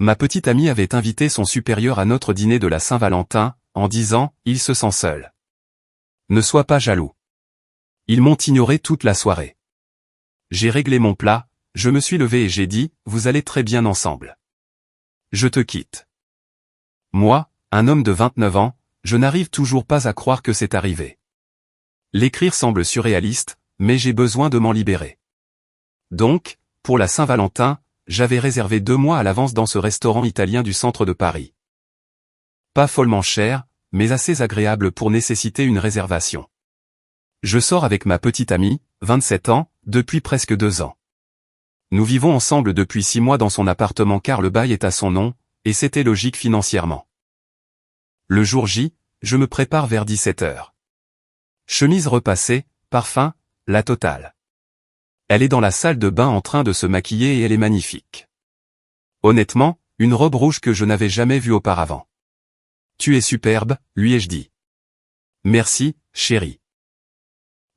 Ma petite amie avait invité son supérieur à notre dîner de la Saint-Valentin, en disant « Il se sent seul. Ne sois pas jaloux. » Ils m'ont ignoré toute la soirée. J'ai réglé mon plat, je me suis levé et j'ai dit « Vous allez très bien ensemble. Je te quitte. » Moi, un homme de 29 ans, je n'arrive toujours pas à croire que c'est arrivé. L'écrire semble surréaliste, mais j'ai besoin de m'en libérer. Donc, pour la Saint-Valentin, j'avais réservé 2 mois à l'avance dans ce restaurant italien du centre de Paris. Pas follement cher, mais assez agréable pour nécessiter une réservation. Je sors avec ma petite amie, 27 ans, depuis presque 2 ans. Nous vivons ensemble depuis 6 mois dans son appartement car le bail est à son nom, et c'était logique financièrement. Le jour J, je me prépare vers 17 h. Chemise repassée, parfum, la totale. Elle est dans la salle de bain en train de se maquiller et elle est magnifique. Honnêtement, une robe rouge que je n'avais jamais vue auparavant. Tu es superbe, lui ai-je dit. Merci, chérie.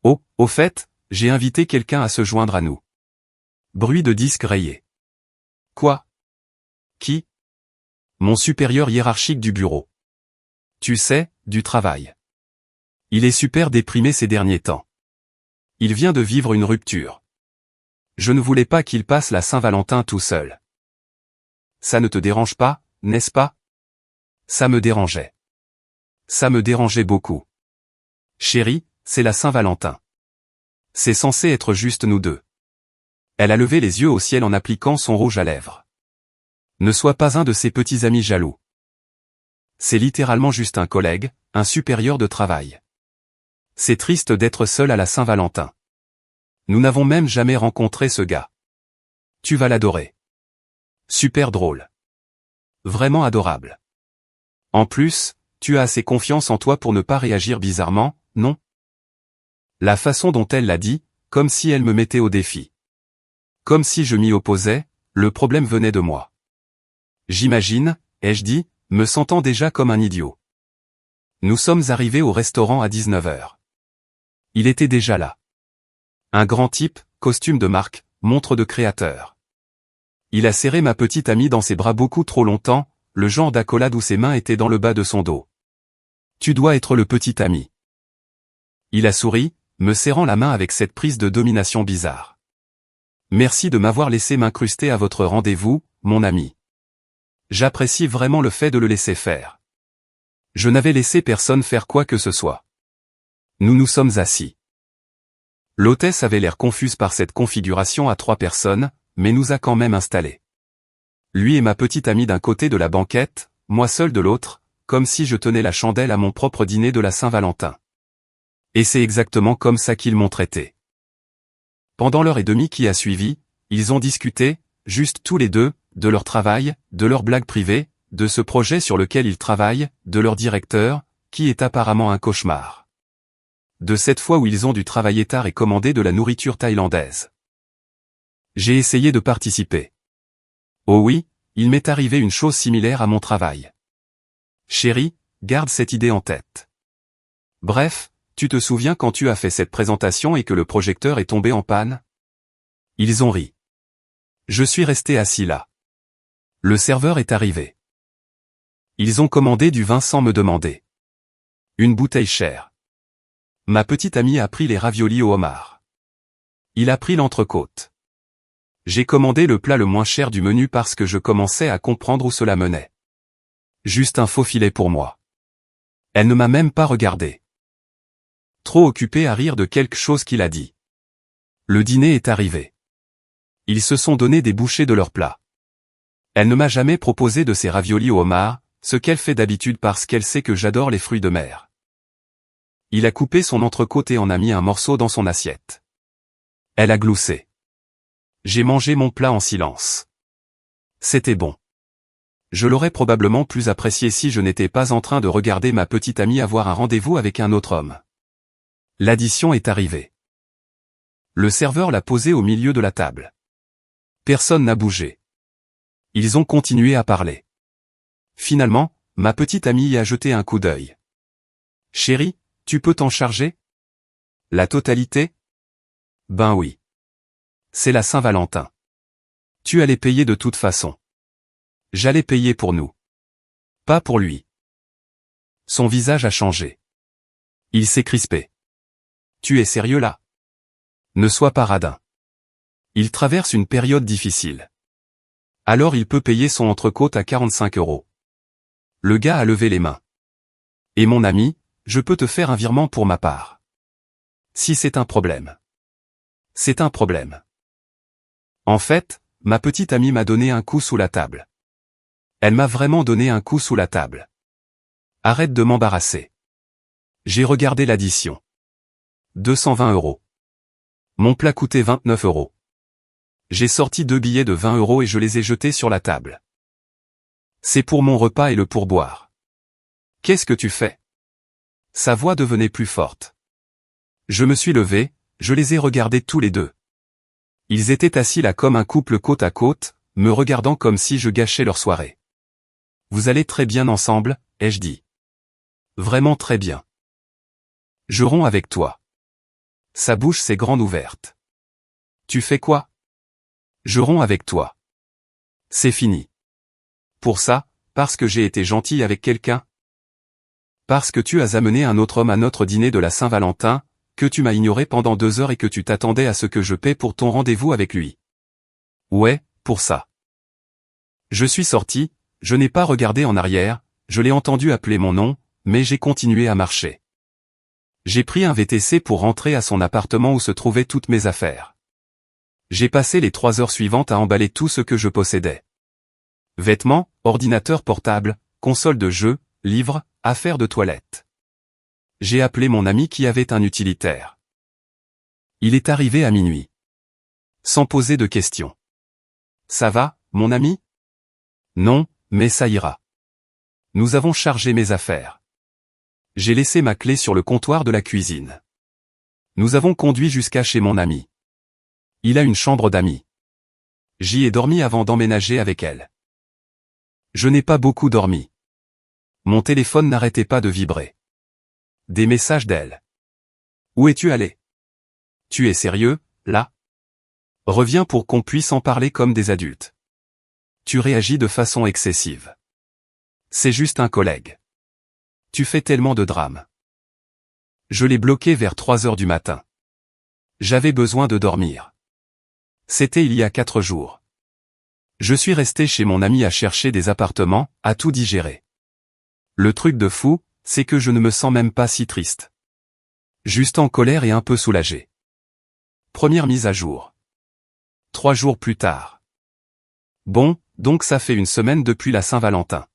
Oh, au fait, j'ai invité quelqu'un à se joindre à nous. Bruit de disque rayé. Quoi? Qui? Mon supérieur hiérarchique du bureau. Tu sais, du travail. Il est super déprimé ces derniers temps. Il vient de vivre une rupture. Je ne voulais pas qu'il passe la Saint-Valentin tout seul. Ça ne te dérange pas, n'est-ce pas? Ça me dérangeait. Ça me dérangeait beaucoup. Chérie, c'est la Saint-Valentin. C'est censé être juste nous deux. Elle a levé les yeux au ciel en appliquant son rouge à lèvres. Ne sois pas un de ces petits amis jaloux. C'est littéralement juste un collègue, un supérieur de travail. C'est triste d'être seul à la Saint-Valentin. Nous n'avons même jamais rencontré ce gars. Tu vas l'adorer. Super drôle. Vraiment adorable. En plus, tu as assez confiance en toi pour ne pas réagir bizarrement, non? La façon dont elle l'a dit, comme si elle me mettait au défi. Comme si je m'y opposais, le problème venait de moi. J'imagine, ai-je dit, me sentant déjà comme un idiot. Nous sommes arrivés au restaurant à 19 h. Il était déjà là. Un grand type, costume de marque, montre de créateur. Il a serré ma petite amie dans ses bras beaucoup trop longtemps, le genre d'accolade où ses mains étaient dans le bas de son dos. Tu dois être le petit ami. Il a souri, me serrant la main avec cette prise de domination bizarre. Merci de m'avoir laissé m'incruster à votre rendez-vous, mon ami. J'apprécie vraiment le fait de le laisser faire. Je n'avais laissé personne faire quoi que ce soit. Nous nous sommes assis. L'hôtesse avait l'air confuse par cette configuration à 3 personnes, mais nous a quand même installés. Lui et ma petite amie d'un côté de la banquette, moi seul de l'autre, comme si je tenais la chandelle à mon propre dîner de la Saint-Valentin. Et c'est exactement comme ça qu'ils m'ont traité. Pendant l'heure et demie qui a suivi, ils ont discuté, juste tous les deux, de leur travail, de leurs blagues privées, de ce projet sur lequel ils travaillent, de leur directeur, qui est apparemment un cauchemar. De cette fois où ils ont dû travailler tard et commander de la nourriture thaïlandaise. J'ai essayé de participer. Oh oui, il m'est arrivé une chose similaire à mon travail. Chérie, garde cette idée en tête. Bref, tu te souviens quand tu as fait cette présentation et que le projecteur est tombé en panne? Ils ont ri. Je suis resté assis là. Le serveur est arrivé. Ils ont commandé du vin sans me demander. Une bouteille chère. Ma petite amie a pris les raviolis au homard. Il a pris l'entrecôte. J'ai commandé le plat le moins cher du menu parce que je commençais à comprendre où cela menait. Juste un faux filet pour moi. Elle ne m'a même pas regardé. Trop occupée à rire de quelque chose qu'il a dit. Le dîner est arrivé. Ils se sont donné des bouchées de leur plat. Elle ne m'a jamais proposé de ses raviolis au homard, ce qu'elle fait d'habitude parce qu'elle sait que j'adore les fruits de mer. Il a coupé son entrecôte et en a mis un morceau dans son assiette. Elle a gloussé. J'ai mangé mon plat en silence. C'était bon. Je l'aurais probablement plus apprécié si je n'étais pas en train de regarder ma petite amie avoir un rendez-vous avec un autre homme. L'addition est arrivée. Le serveur l'a posée au milieu de la table. Personne n'a bougé. Ils ont continué à parler. Finalement, ma petite amie y a jeté un coup d'œil. Chérie, tu peux t'en charger? La totalité? Ben oui. C'est la Saint-Valentin. Tu allais payer de toute façon. J'allais payer pour nous. Pas pour lui. Son visage a changé. Il s'est crispé. Tu es sérieux là? Ne sois pas radin. Il traverse une période difficile. Alors il peut payer son entrecôte à 45 €. Le gars a levé les mains. Et mon ami, je peux te faire un virement pour ma part. Si c'est un problème. C'est un problème. En fait, ma petite amie m'a donné un coup sous la table. Elle m'a vraiment donné un coup sous la table. Arrête de m'embarrasser. J'ai regardé l'addition. 220 €. Mon plat coûtait 29 €. J'ai sorti 2 billets de 20 € et je les ai jetés sur la table. C'est pour mon repas et le pourboire. Qu'est-ce que tu fais? Sa voix devenait plus forte. Je me suis levé, je les ai regardés tous les deux. Ils étaient assis là comme un couple côte à côte, me regardant comme si je gâchais leur soirée. Vous allez très bien ensemble, ai-je dit. Vraiment très bien. Je romps avec toi. Sa bouche s'est grande ouverte. Tu fais quoi? Je romps avec toi. C'est fini. Pour ça, parce que j'ai été gentil avec quelqu'un? Parce que tu as amené un autre homme à notre dîner de la Saint-Valentin, que tu m'as ignoré pendant 2 heures et que tu t'attendais à ce que je paie pour ton rendez-vous avec lui. Ouais, pour ça. Je suis sorti, je n'ai pas regardé en arrière, je l'ai entendu appeler mon nom, mais j'ai continué à marcher. J'ai pris un VTC pour rentrer à son appartement où se trouvaient toutes mes affaires. J'ai passé les 3 heures suivantes à emballer tout ce que je possédais. Vêtements, ordinateur portable, console de jeux, livres, affaires de toilette. J'ai appelé mon ami qui avait un utilitaire. Il est arrivé à minuit. Sans poser de questions. Ça va, mon ami? Non, mais ça ira. Nous avons chargé mes affaires. J'ai laissé ma clé sur le comptoir de la cuisine. Nous avons conduit jusqu'à chez mon ami. Il a une chambre d'amis. J'y ai dormi avant d'emménager avec elle. Je n'ai pas beaucoup dormi. Mon téléphone n'arrêtait pas de vibrer. Des messages d'elle. Où es-tu allé? Tu es sérieux, là? Reviens pour qu'on puisse en parler comme des adultes. Tu réagis de façon excessive. C'est juste un collègue. Tu fais tellement de drames. Je l'ai bloqué vers 3 heures du matin. J'avais besoin de dormir. C'était il y a 4 jours. Je suis resté chez mon ami à chercher des appartements, à tout digérer. Le truc de fou, c'est que je ne me sens même pas si triste. Juste en colère et un peu soulagé. Première mise à jour. 3 jours plus tard. Bon, donc ça fait une semaine depuis la Saint-Valentin.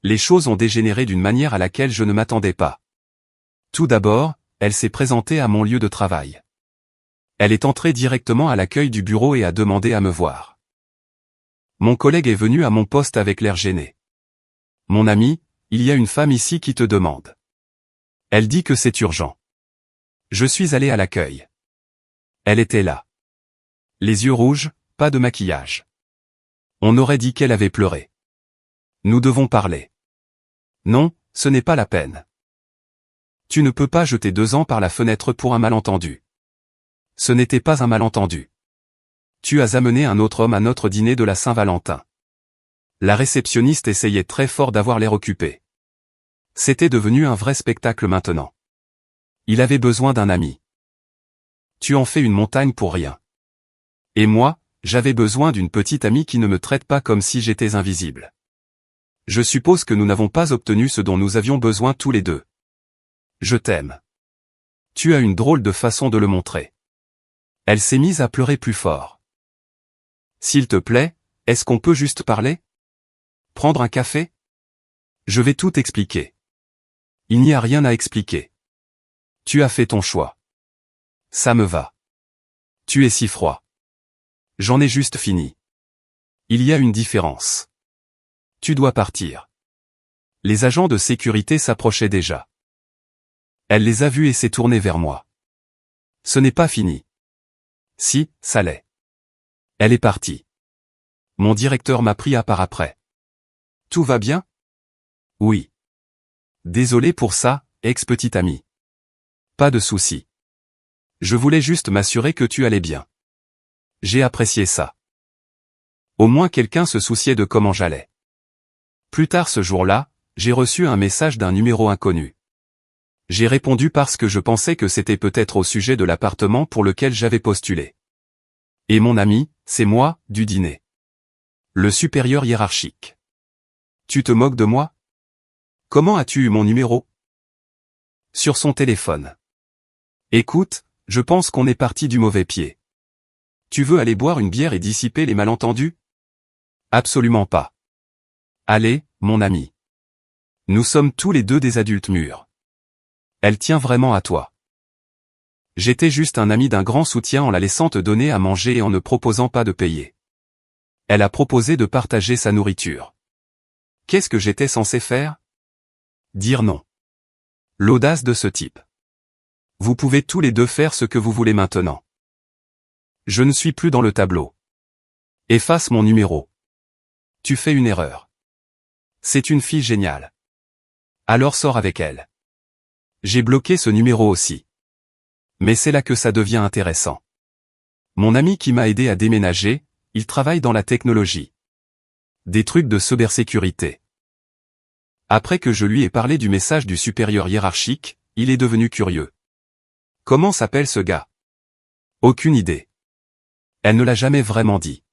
Les choses ont dégénéré d'une manière à laquelle je ne m'attendais pas. Tout d'abord, elle s'est présentée à mon lieu de travail. Elle est entrée directement à l'accueil du bureau et a demandé à me voir. Mon collègue est venu à mon poste avec l'air gêné. Mon ami, il y a une femme ici qui te demande. Elle dit que c'est urgent. Je suis allé à l'accueil. Elle était là. Les yeux rouges, pas de maquillage. On aurait dit qu'elle avait pleuré. Nous devons parler. Non, ce n'est pas la peine. Tu ne peux pas jeter 2 ans par la fenêtre pour un malentendu. Ce n'était pas un malentendu. Tu as amené un autre homme à notre dîner de la Saint-Valentin. La réceptionniste essayait très fort d'avoir l'air occupé. C'était devenu un vrai spectacle maintenant. Il avait besoin d'un ami. Tu en fais une montagne pour rien. Et moi, j'avais besoin d'une petite amie qui ne me traite pas comme si j'étais invisible. Je suppose que nous n'avons pas obtenu ce dont nous avions besoin tous les deux. Je t'aime. Tu as une drôle de façon de le montrer. Elle s'est mise à pleurer plus fort. S'il te plaît, est-ce qu'on peut juste parler? Prendre un café? Je vais tout expliquer. Il n'y a rien à expliquer. Tu as fait ton choix. Ça me va. Tu es si froid. J'en ai juste fini. Il y a une différence. Tu dois partir. Les agents de sécurité s'approchaient déjà. Elle les a vus et s'est tournée vers moi. Ce n'est pas fini. Si, ça l'est. Elle est partie. Mon directeur m'a pris à part après. Tout va bien? Oui. Désolé pour ça, ex-petite amie. Pas de souci. Je voulais juste m'assurer que tu allais bien. J'ai apprécié ça. Au moins quelqu'un se souciait de comment j'allais. Plus tard ce jour-là, j'ai reçu un message d'un numéro inconnu. J'ai répondu parce que je pensais que c'était peut-être au sujet de l'appartement pour lequel j'avais postulé. Et mon ami, c'est moi, du dîner. Le supérieur hiérarchique. Tu te moques de moi? Comment as-tu eu mon numéro? Sur son téléphone. Écoute, je pense qu'on est parti du mauvais pied. Tu veux aller boire une bière et dissiper les malentendus? Absolument pas. Allez, mon ami. Nous sommes tous les deux des adultes mûrs. Elle tient vraiment à toi. J'étais juste un ami d'un grand soutien en la laissant te donner à manger et en ne proposant pas de payer. Elle a proposé de partager sa nourriture. Qu'est-ce que j'étais censé faire? Dire non. L'audace de ce type. Vous pouvez tous les deux faire ce que vous voulez maintenant. Je ne suis plus dans le tableau. Efface mon numéro. Tu fais une erreur. C'est une fille géniale. Alors sors avec elle. J'ai bloqué ce numéro aussi. Mais c'est là que ça devient intéressant. Mon ami qui m'a aidé à déménager, il travaille dans la technologie. Des trucs de cybersécurité. Après que je lui ai parlé du message du supérieur hiérarchique, il est devenu curieux. Comment s'appelle ce gars? Aucune idée. Elle ne l'a jamais vraiment dit.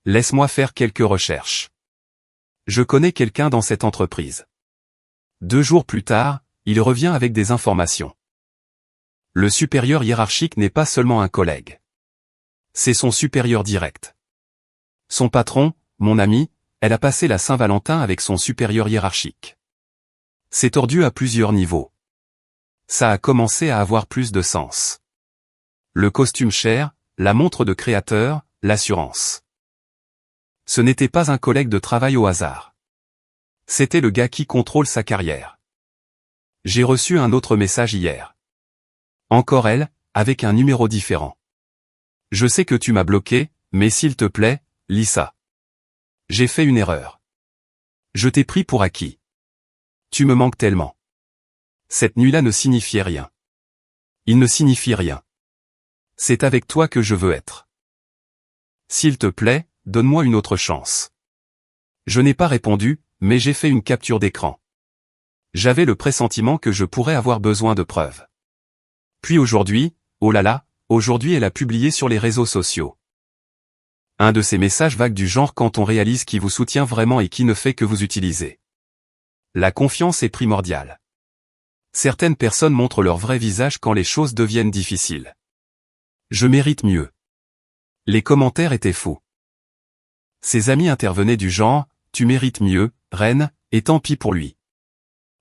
Laisse-moi faire quelques recherches. Je connais quelqu'un dans cette entreprise. 2 jours plus tard, il revient avec des informations. Le supérieur hiérarchique n'est pas seulement un collègue. C'est son supérieur direct. Son patron, mon ami, elle a passé la Saint-Valentin avec son supérieur hiérarchique. C'est tordu à plusieurs niveaux. Ça a commencé à avoir plus de sens. Le costume cher, la montre de créateur, l'assurance. Ce n'était pas un collègue de travail au hasard. C'était le gars qui contrôle sa carrière. J'ai reçu un autre message hier. Encore elle, avec un numéro différent. Je sais que tu m'as bloqué, mais s'il te plaît, lis ça. J'ai fait une erreur. Je t'ai pris pour acquis. Tu me manques tellement. Cette nuit-là ne signifiait rien. Il ne signifie rien. C'est avec toi que je veux être. S'il te plaît, donne-moi une autre chance. Je n'ai pas répondu, mais j'ai fait une capture d'écran. J'avais le pressentiment que je pourrais avoir besoin de preuves. Puis aujourd'hui, oh là là, aujourd'hui elle a publié sur les réseaux sociaux. Un de ces messages vagues du genre quand on réalise qui vous soutient vraiment et qui ne fait que vous utiliser. La confiance est primordiale. Certaines personnes montrent leur vrai visage quand les choses deviennent difficiles. Je mérite mieux. Les commentaires étaient fous. Ses amis intervenaient du genre, tu mérites mieux, reine, et tant pis pour lui.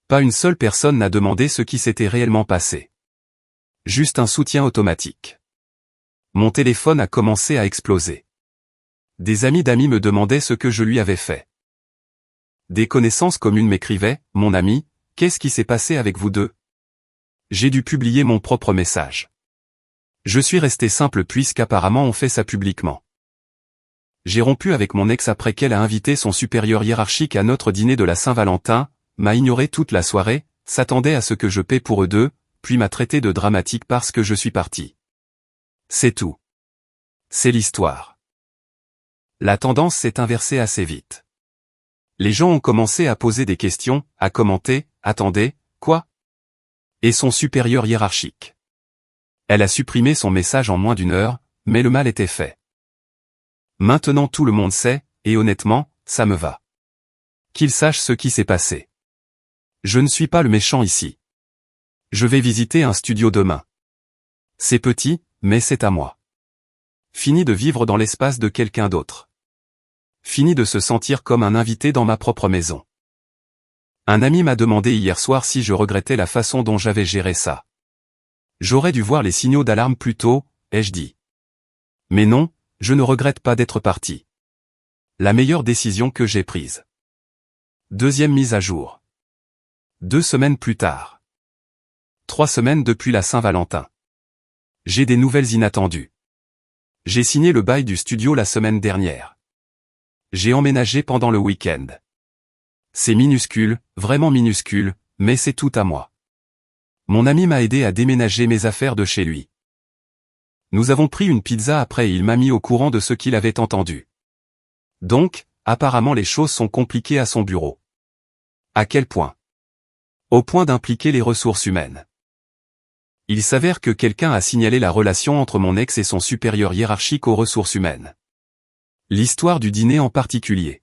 Pas une seule personne n'a demandé ce qui s'était réellement passé. Juste un soutien automatique. Mon téléphone a commencé à exploser. Des amis d'amis me demandaient ce que je lui avais fait. Des connaissances communes m'écrivaient, mon ami, qu'est-ce qui s'est passé avec vous deux? J'ai dû publier mon propre message. Je suis resté simple puisqu'apparemment on fait ça publiquement. J'ai rompu avec mon ex après qu'elle a invité son supérieur hiérarchique à notre dîner de la Saint-Valentin, m'a ignoré toute la soirée, s'attendait à ce que je paie pour eux deux, puis m'a traité de dramatique parce que je suis parti. C'est tout. C'est l'histoire. La tendance s'est inversée assez vite. Les gens ont commencé à poser des questions, à commenter, attendez, quoi? Et son supérieur hiérarchique. Elle a supprimé son message en moins d'1 heure, mais le mal était fait. Maintenant tout le monde sait, et honnêtement, ça me va. Qu'il sache ce qui s'est passé. Je ne suis pas le méchant ici. Je vais visiter un studio demain. C'est petit, mais c'est à moi. Fini de vivre dans l'espace de quelqu'un d'autre. Fini de se sentir comme un invité dans ma propre maison. Un ami m'a demandé hier soir si je regrettais la façon dont j'avais géré ça. J'aurais dû voir les signaux d'alarme plus tôt, ai-je dit. Mais non, je ne regrette pas d'être parti. La meilleure décision que j'ai prise. Deuxième mise à jour. 2 semaines plus tard. 3 semaines depuis la Saint-Valentin. J'ai des nouvelles inattendues. J'ai signé le bail du studio la semaine dernière. J'ai emménagé pendant le week-end. C'est minuscule, vraiment minuscule, mais c'est tout à moi. Mon ami m'a aidé à déménager mes affaires de chez lui. Nous avons pris une pizza après et il m'a mis au courant de ce qu'il avait entendu. Donc, apparemment les choses sont compliquées à son bureau. À quel point? Au point d'impliquer les ressources humaines. Il s'avère que quelqu'un a signalé la relation entre mon ex et son supérieur hiérarchique aux ressources humaines. L'histoire du dîner en particulier.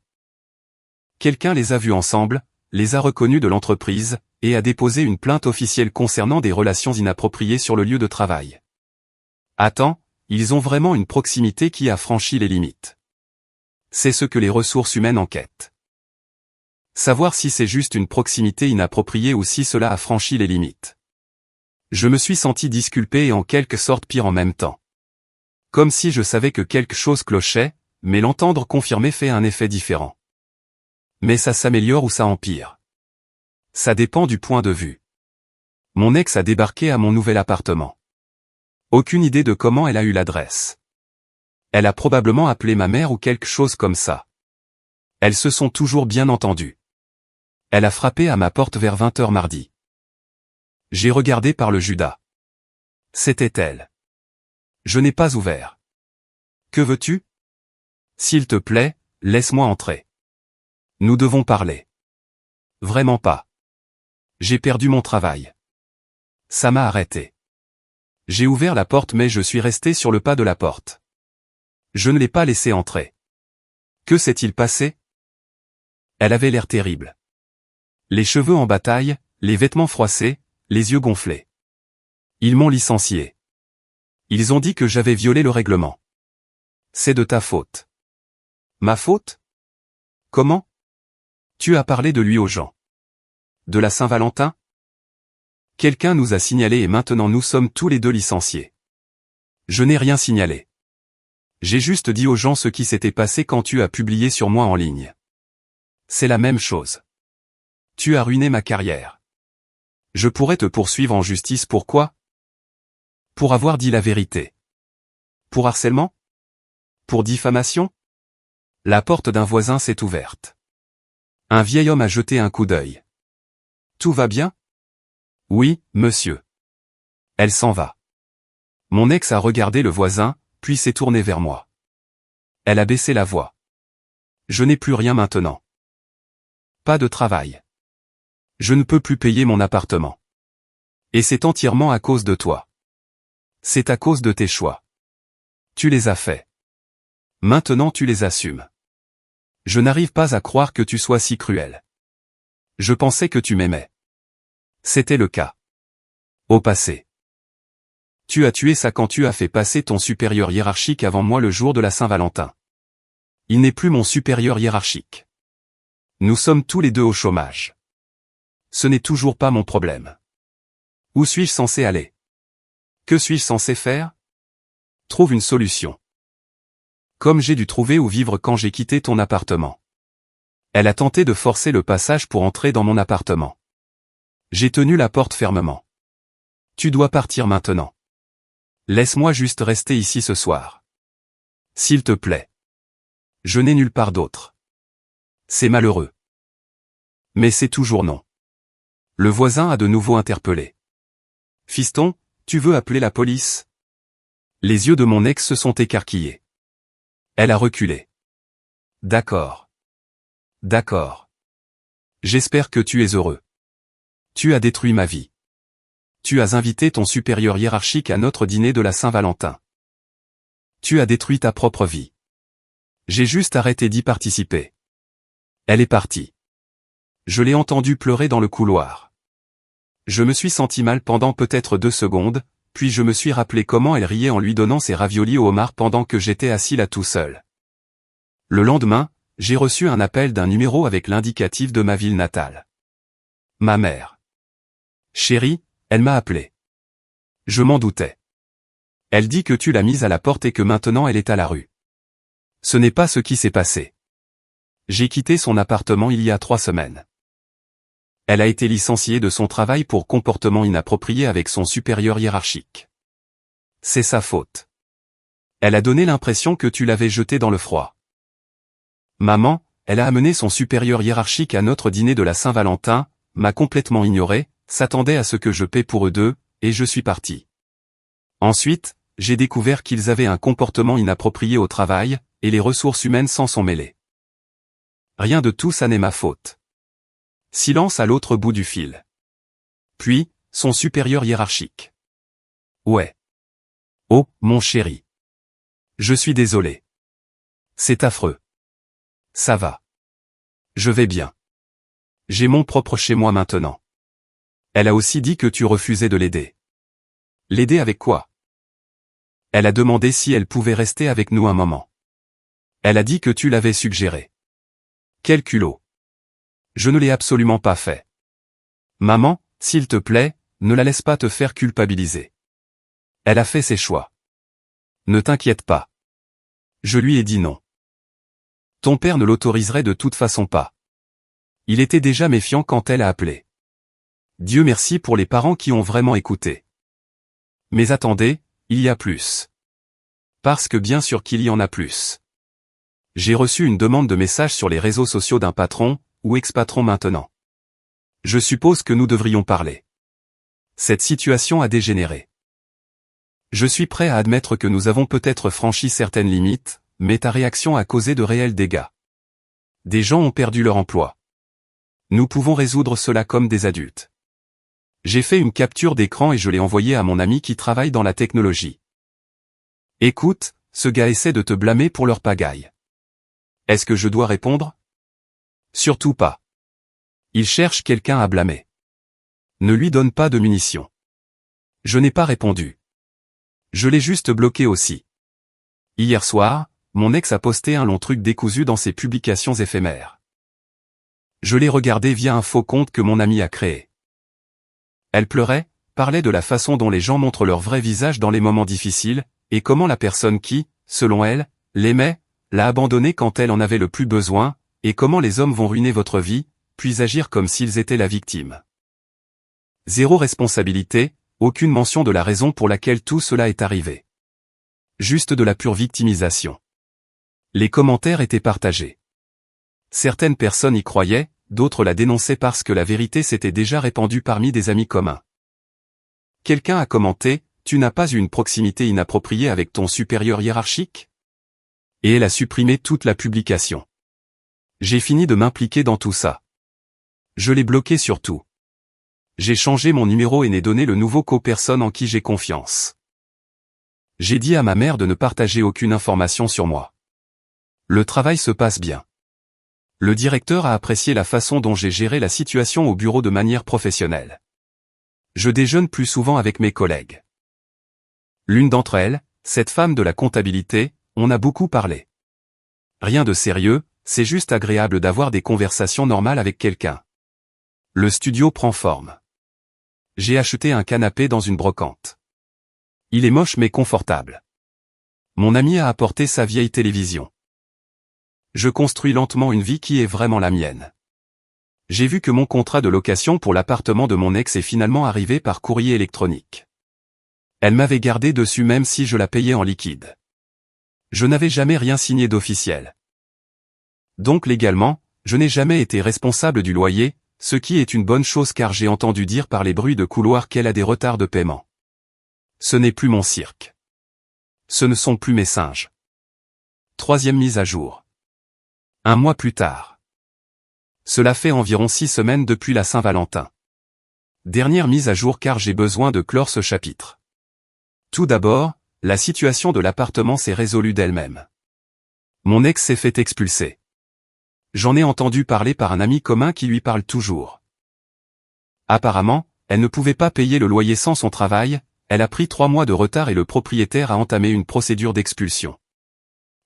Quelqu'un les a vus ensemble, les a reconnus de l'entreprise, et a déposé une plainte officielle concernant des relations inappropriées sur le lieu de travail. Attends, ils ont vraiment une proximité qui a franchi les limites. C'est ce que les ressources humaines enquêtent. Savoir si c'est juste une proximité inappropriée ou si cela a franchi les limites. Je me suis senti disculpé et en quelque sorte pire en même temps. Comme si je savais que quelque chose clochait, mais l'entendre confirmer fait un effet différent. Mais ça s'améliore ou ça empire. Ça dépend du point de vue. Mon ex a débarqué à mon nouvel appartement. Aucune idée de comment elle a eu l'adresse. Elle a probablement appelé ma mère ou quelque chose comme ça. Elles se sont toujours bien entendues. Elle a frappé à ma porte vers 20h mardi. J'ai regardé par le Judas. C'était elle. Je n'ai pas ouvert. Que veux-tu? S'il te plaît, laisse-moi entrer. Nous devons parler. Vraiment pas. J'ai perdu mon travail. Ça m'a arrêté. J'ai ouvert la porte mais je suis resté sur le pas de la porte. Je ne l'ai pas laissé entrer. Que s'est-il passé? Elle avait l'air terrible. Les cheveux en bataille, les vêtements froissés, les yeux gonflés. Ils m'ont licencié. Ils ont dit que j'avais violé le règlement. C'est de ta faute. Ma faute? Comment? Tu as parlé de lui aux gens. De la Saint-Valentin? Quelqu'un nous a signalé et maintenant nous sommes tous les deux licenciés. Je n'ai rien signalé. J'ai juste dit aux gens ce qui s'était passé quand tu as publié sur moi en ligne. C'est la même chose. Tu as ruiné ma carrière. Je pourrais te poursuivre en justice pourquoi? Pour avoir dit la vérité. Pour harcèlement? Pour diffamation? La porte d'un voisin s'est ouverte. Un vieil homme a jeté un coup d'œil. Tout va bien? Oui, monsieur. Elle s'en va. Mon ex a regardé le voisin, puis s'est tournée vers moi. Elle a baissé la voix. Je n'ai plus rien maintenant. Pas de travail. Je ne peux plus payer mon appartement. Et c'est entièrement à cause de toi. C'est à cause de tes choix. Tu les as faits. Maintenant tu les assumes. Je n'arrive pas à croire que tu sois si cruel. Je pensais que tu m'aimais. C'était le cas. Au passé. Tu as tué ça quand tu as fait passer ton supérieur hiérarchique avant moi le jour de la Saint-Valentin. Il n'est plus mon supérieur hiérarchique. Nous sommes tous les deux au chômage. Ce n'est toujours pas mon problème. Où suis-je censé aller? Que suis-je censé faire? Trouve une solution. Comme j'ai dû trouver où vivre quand j'ai quitté ton appartement. Elle a tenté de forcer le passage pour entrer dans mon appartement. J'ai tenu la porte fermement. Tu dois partir maintenant. Laisse-moi juste rester ici ce soir. S'il te plaît. Je n'ai nulle part d'autre. C'est malheureux. Mais c'est toujours non. Le voisin a de nouveau interpellé. Fiston, tu veux appeler la police? Les yeux de mon ex se sont écarquillés. Elle a reculé. D'accord. D'accord. J'espère que tu es heureux. Tu as détruit ma vie. Tu as invité ton supérieur hiérarchique à notre dîner de la Saint-Valentin. Tu as détruit ta propre vie. J'ai juste arrêté d'y participer. Elle est partie. Je l'ai entendue pleurer dans le couloir. Je me suis senti mal pendant peut-être 2 secondes, puis je me suis rappelé comment elle riait en lui donnant ses raviolis au homard pendant que j'étais assis là tout seul. Le lendemain, j'ai reçu un appel d'un numéro avec l'indicatif de ma ville natale. Ma mère. Chérie, elle m'a appelé. Je m'en doutais. Elle dit que tu l'as mise à la porte et que maintenant elle est à la rue. Ce n'est pas ce qui s'est passé. J'ai quitté son appartement il y a 3 semaines. Elle a été licenciée de son travail pour comportement inapproprié avec son supérieur hiérarchique. C'est sa faute. Elle a donné l'impression que tu l'avais jetée dans le froid. Maman, elle a amené son supérieur hiérarchique à notre dîner de la Saint-Valentin, m'a complètement ignoré, s'attendait à ce que je paie pour eux deux, et je suis parti. Ensuite, j'ai découvert qu'ils avaient un comportement inapproprié au travail, et les ressources humaines s'en sont mêlées. Rien de tout ça n'est ma faute. Silence à l'autre bout du fil. Puis, son supérieur hiérarchique. Ouais. Oh, mon chéri. Je suis désolé. C'est affreux. Ça va. Je vais bien. J'ai mon propre chez moi maintenant. Elle a aussi dit que tu refusais de l'aider. L'aider avec quoi? Elle a demandé si elle pouvait rester avec nous un moment. Elle a dit que tu l'avais suggéré. Quel culot. Je ne l'ai absolument pas fait. Maman, s'il te plaît, ne la laisse pas te faire culpabiliser. Elle a fait ses choix. Ne t'inquiète pas. Je lui ai dit non. Ton père ne l'autoriserait de toute façon pas. Il était déjà méfiant quand elle a appelé. Dieu merci pour les parents qui ont vraiment écouté. Mais attendez, il y a plus. Parce que bien sûr qu'il y en a plus. J'ai reçu une demande de message sur les réseaux sociaux d'un patron, ou ex-patron maintenant. Je suppose que nous devrions parler. Cette situation a dégénéré. Je suis prêt à admettre que nous avons peut-être franchi certaines limites, mais ta réaction a causé de réels dégâts. Des gens ont perdu leur emploi. Nous pouvons résoudre cela comme des adultes. J'ai fait une capture d'écran et je l'ai envoyée à mon ami qui travaille dans la technologie. Écoute, ce gars essaie de te blâmer pour leur pagaille. Est-ce que je dois répondre? Surtout pas. Il cherche quelqu'un à blâmer. Ne lui donne pas de munitions. Je n'ai pas répondu. Je l'ai juste bloqué aussi. Hier soir, mon ex a posté un long truc décousu dans ses publications éphémères. Je l'ai regardé via un faux compte que mon ami a créé. Elle pleurait, parlait de la façon dont les gens montrent leur vrai visage dans les moments difficiles, et comment la personne qui, selon elle, l'aimait, l'a abandonnée quand elle en avait le plus besoin, et comment les hommes vont ruiner votre vie, puis agir comme s'ils étaient la victime. Zéro responsabilité, aucune mention de la raison pour laquelle tout cela est arrivé. Juste de la pure victimisation. Les commentaires étaient partagés. Certaines personnes y croyaient, d'autres la dénonçaient parce que la vérité s'était déjà répandue parmi des amis communs. Quelqu'un a commenté, « Tu n'as pas eu une proximité inappropriée avec ton supérieur hiérarchique ?» Et elle a supprimé toute la publication. J'ai fini de m'impliquer dans tout ça. Je l'ai bloqué sur tout. J'ai changé mon numéro et n'ai donné le nouveau qu'aux personnes en qui j'ai confiance. J'ai dit à ma mère de ne partager aucune information sur moi. Le travail se passe bien. Le directeur a apprécié la façon dont j'ai géré la situation au bureau de manière professionnelle. Je déjeune plus souvent avec mes collègues. L'une d'entre elles, cette femme de la comptabilité, on a beaucoup parlé. Rien de sérieux, c'est juste agréable d'avoir des conversations normales avec quelqu'un. Le studio prend forme. J'ai acheté un canapé dans une brocante. Il est moche mais confortable. Mon ami a apporté sa vieille télévision. Je construis lentement une vie qui est vraiment la mienne. J'ai vu que mon contrat de location pour l'appartement de mon ex est finalement arrivé par courrier électronique. Elle m'avait gardé dessus même si je la payais en liquide. Je n'avais jamais rien signé d'officiel. Donc légalement, je n'ai jamais été responsable du loyer, ce qui est une bonne chose car j'ai entendu dire par les bruits de couloir qu'elle a des retards de paiement. Ce n'est plus mon cirque. Ce ne sont plus mes singes. Troisième mise à jour. Un mois plus tard. Cela fait environ 6 semaines depuis la Saint-Valentin. Dernière mise à jour car j'ai besoin de clore ce chapitre. Tout d'abord, la situation de l'appartement s'est résolue d'elle-même. Mon ex s'est fait expulser. J'en ai entendu parler par un ami commun qui lui parle toujours. Apparemment, elle ne pouvait pas payer le loyer sans son travail, elle a pris 3 mois de retard et le propriétaire a entamé une procédure d'expulsion.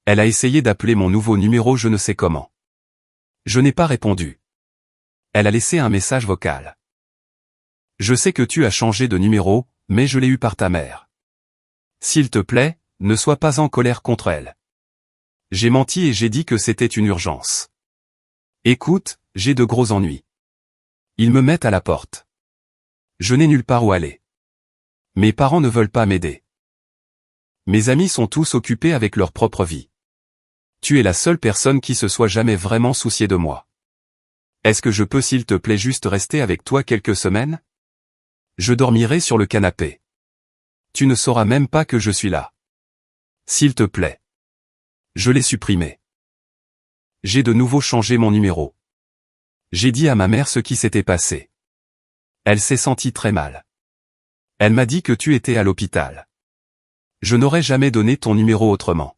Elle a essayé d'appeler mon nouveau numéro je ne sais comment. Je n'ai pas répondu. Elle a laissé un message vocal. Je sais que tu as changé de numéro, mais je l'ai eu par ta mère. S'il te plaît, ne sois pas en colère contre elle. J'ai menti et j'ai dit que c'était une urgence. Écoute, j'ai de gros ennuis. Ils me mettent à la porte. Je n'ai nulle part où aller. Mes parents ne veulent pas m'aider. Mes amis sont tous occupés avec leur propre vie. Tu es la seule personne qui se soit jamais vraiment souciée de moi. Est-ce que je peux s'il te plaît juste rester avec toi quelques semaines? Je dormirai sur le canapé. Tu ne sauras même pas que je suis là. S'il te plaît. Je l'ai supprimé. J'ai de nouveau changé mon numéro. J'ai dit à ma mère ce qui s'était passé. Elle s'est sentie très mal. Elle m'a dit que tu étais à l'hôpital. Je n'aurais jamais donné ton numéro autrement.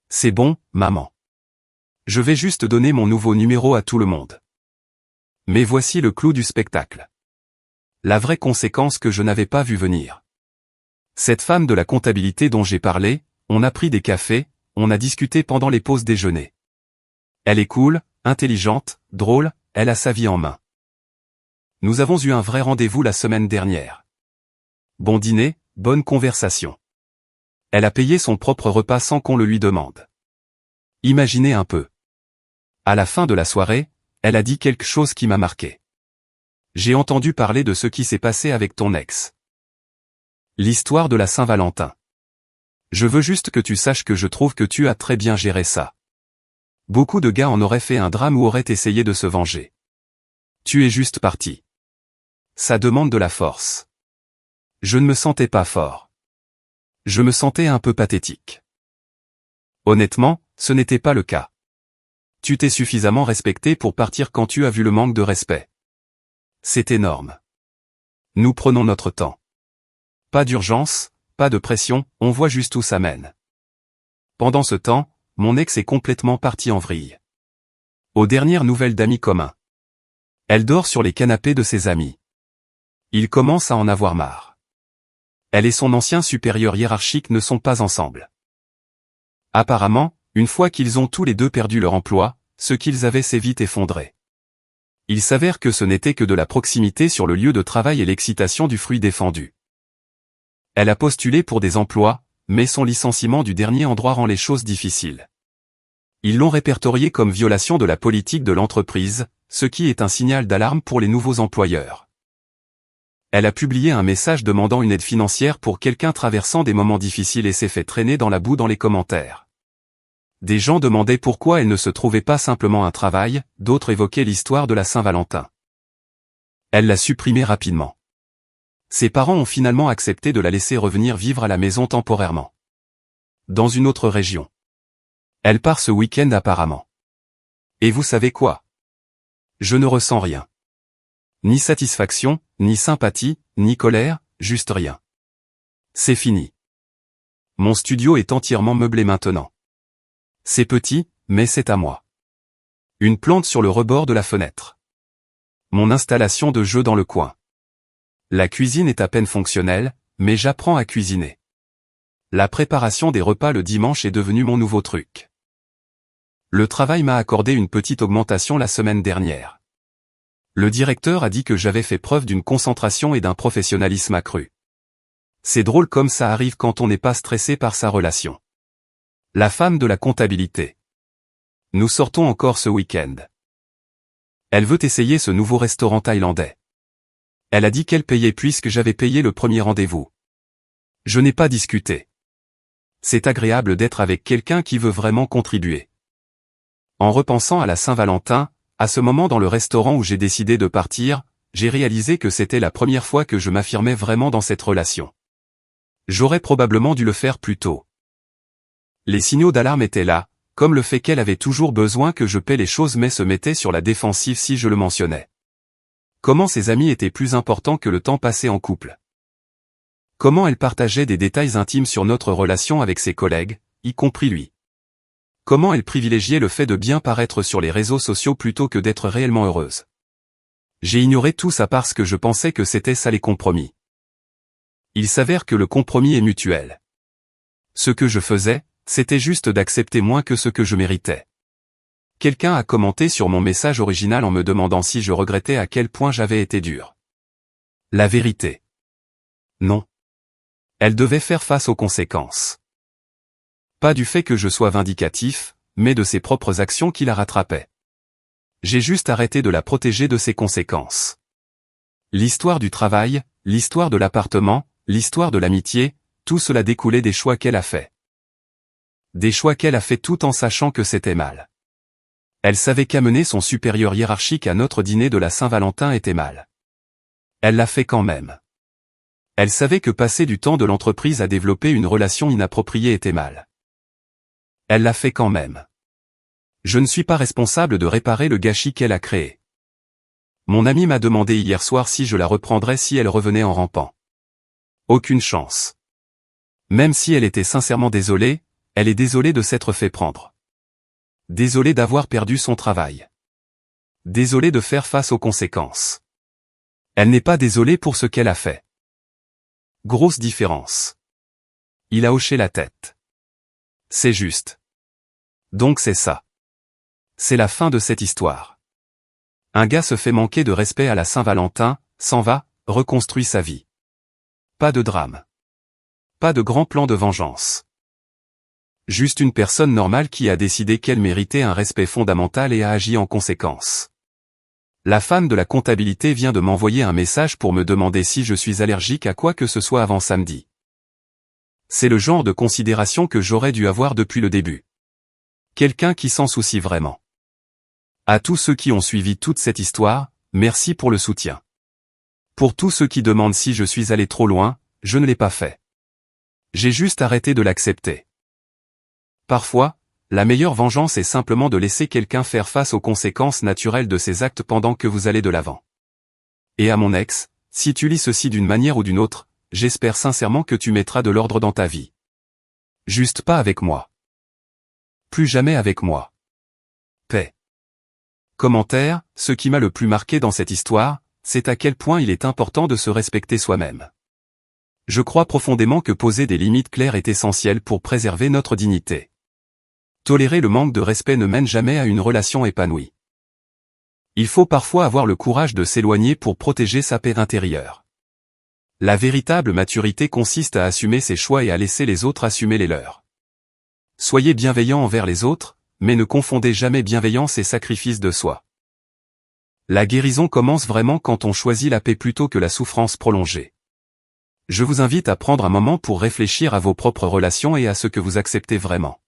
C'est bon, maman. Je vais juste donner mon nouveau numéro à tout le monde. Mais voici le clou du spectacle. La vraie conséquence que je n'avais pas vu venir. Cette femme de la comptabilité dont j'ai parlé, on a pris des cafés, on a discuté pendant les pauses déjeuner. Elle est cool, intelligente, drôle, elle a sa vie en main. Nous avons eu un vrai rendez-vous la semaine dernière. Bon dîner, bonne conversation. Elle a payé son propre repas sans qu'on le lui demande. Imaginez un peu. À la fin de la soirée, elle a dit quelque chose qui m'a marqué. J'ai entendu parler de ce qui s'est passé avec ton ex. L'histoire de la Saint-Valentin. Je veux juste que tu saches que je trouve que tu as très bien géré ça. Beaucoup de gars en auraient fait un drame ou auraient essayé de se venger. Tu es juste parti. Ça demande de la force. Je ne me sentais pas fort. Je me sentais un peu pathétique. Honnêtement, ce n'était pas le cas. Tu t'es suffisamment respecté pour partir quand tu as vu le manque de respect. C'est énorme. Nous prenons notre temps. Pas d'urgence, pas de pression, on voit juste où ça mène. Pendant ce temps, mon ex est complètement parti en vrille. Aux dernières nouvelles d'amis communs. Elle dort sur les canapés de ses amis. Il commence à en avoir marre. Elle et son ancien supérieur hiérarchique ne sont pas ensemble. Apparemment, une fois qu'ils ont tous les deux perdu leur emploi, ce qu'ils avaient s'est vite effondré. Il s'avère que ce n'était que de la proximité sur le lieu de travail et l'excitation du fruit défendu. Elle a postulé pour des emplois, mais son licenciement du dernier endroit rend les choses difficiles. Ils l'ont répertorié comme violation de la politique de l'entreprise, ce qui est un signal d'alarme pour les nouveaux employeurs. Elle a publié un message demandant une aide financière pour quelqu'un traversant des moments difficiles et s'est fait traîner dans la boue dans les commentaires. Des gens demandaient pourquoi elle ne se trouvait pas simplement un travail, d'autres évoquaient l'histoire de la Saint-Valentin. Elle l'a supprimé rapidement. Ses parents ont finalement accepté de la laisser revenir vivre à la maison temporairement. Dans une autre région. Elle part ce week-end apparemment. Et vous savez quoi? Je ne ressens rien. Ni satisfaction, ni sympathie, ni colère, juste rien. C'est fini. Mon studio est entièrement meublé maintenant. C'est petit, mais c'est à moi. Une plante sur le rebord de la fenêtre. Mon installation de jeu dans le coin. La cuisine est à peine fonctionnelle, mais j'apprends à cuisiner. La préparation des repas le dimanche est devenue mon nouveau truc. Le travail m'a accordé une petite augmentation la semaine dernière. Le directeur a dit que j'avais fait preuve d'une concentration et d'un professionnalisme accru. C'est drôle comme ça arrive quand on n'est pas stressé par sa relation. La femme de la comptabilité. Nous sortons encore ce week-end. Elle veut essayer ce nouveau restaurant thaïlandais. Elle a dit qu'elle payait puisque j'avais payé le premier rendez-vous. Je n'ai pas discuté. C'est agréable d'être avec quelqu'un qui veut vraiment contribuer. En repensant à la Saint-Valentin, à ce moment dans le restaurant où j'ai décidé de partir, j'ai réalisé que c'était la première fois que je m'affirmais vraiment dans cette relation. J'aurais probablement dû le faire plus tôt. Les signaux d'alarme étaient là, comme le fait qu'elle avait toujours besoin que je paie les choses mais se mettait sur la défensive si je le mentionnais. Comment ses amis étaient plus importants que le temps passé en couple. Comment elle partageait des détails intimes sur notre relation avec ses collègues, y compris lui. Comment elle privilégiait le fait de bien paraître sur les réseaux sociaux plutôt que d'être réellement heureuse. J'ai ignoré tout ça parce que je pensais que c'était ça les compromis. Il s'avère que le compromis est mutuel. Ce que je faisais, c'était juste d'accepter moins que ce que je méritais. Quelqu'un a commenté sur mon message original en me demandant si je regrettais à quel point j'avais été dur. La vérité. Non. Elle devait faire face aux conséquences. Pas du fait que je sois vindicatif, mais de ses propres actions qui la rattrapaient. J'ai juste arrêté de la protéger de ses conséquences. L'histoire du travail, l'histoire de l'appartement, l'histoire de l'amitié, tout cela découlait des choix qu'elle a faits. Des choix qu'elle a fait tout en sachant que c'était mal. Elle savait qu'amener son supérieur hiérarchique à notre dîner de la Saint-Valentin était mal. Elle l'a fait quand même. Elle savait que passer du temps de l'entreprise à développer une relation inappropriée était mal. Elle l'a fait quand même. Je ne suis pas responsable de réparer le gâchis qu'elle a créé. Mon amie m'a demandé hier soir si je la reprendrais si elle revenait en rampant. Aucune chance. Même si elle était sincèrement désolée, elle est désolée de s'être fait prendre. Désolée d'avoir perdu son travail. Désolée de faire face aux conséquences. Elle n'est pas désolée pour ce qu'elle a fait. Grosse différence. Il a hoché la tête. C'est juste. Donc c'est ça. C'est la fin de cette histoire. Un gars se fait manquer de respect à la Saint-Valentin, s'en va, reconstruit sa vie. Pas de drame. Pas de grand plan de vengeance. Juste une personne normale qui a décidé qu'elle méritait un respect fondamental et a agi en conséquence. La femme de la comptabilité vient de m'envoyer un message pour me demander si je suis allergique à quoi que ce soit avant samedi. C'est le genre de considération que j'aurais dû avoir depuis le début. Quelqu'un qui s'en soucie vraiment. À tous ceux qui ont suivi toute cette histoire, merci pour le soutien. Pour tous ceux qui demandent si je suis allé trop loin, je ne l'ai pas fait. J'ai juste arrêté de l'accepter. Parfois, la meilleure vengeance est simplement de laisser quelqu'un faire face aux conséquences naturelles de ses actes pendant que vous allez de l'avant. Et à mon ex, si tu lis ceci d'une manière ou d'une autre, j'espère sincèrement que tu mettras de l'ordre dans ta vie. Juste pas avec moi. Plus jamais avec moi. Paix. Commentaire, ce qui m'a le plus marqué dans cette histoire, c'est à quel point il est important de se respecter soi-même. Je crois profondément que poser des limites claires est essentiel pour préserver notre dignité. Tolérer le manque de respect ne mène jamais à une relation épanouie. Il faut parfois avoir le courage de s'éloigner pour protéger sa paix intérieure. La véritable maturité consiste à assumer ses choix et à laisser les autres assumer les leurs. Soyez bienveillants envers les autres, mais ne confondez jamais bienveillance et sacrifice de soi. La guérison commence vraiment quand on choisit la paix plutôt que la souffrance prolongée. Je vous invite à prendre un moment pour réfléchir à vos propres relations et à ce que vous acceptez vraiment.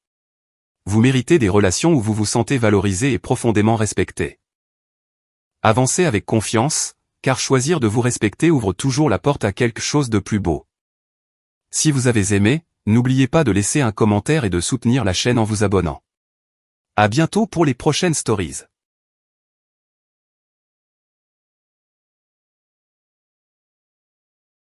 Vous méritez des relations où vous vous sentez valorisé et profondément respecté. Avancez avec confiance, car choisir de vous respecter ouvre toujours la porte à quelque chose de plus beau. Si vous avez aimé, n'oubliez pas de laisser un commentaire et de soutenir la chaîne en vous abonnant. À bientôt pour les prochaines stories.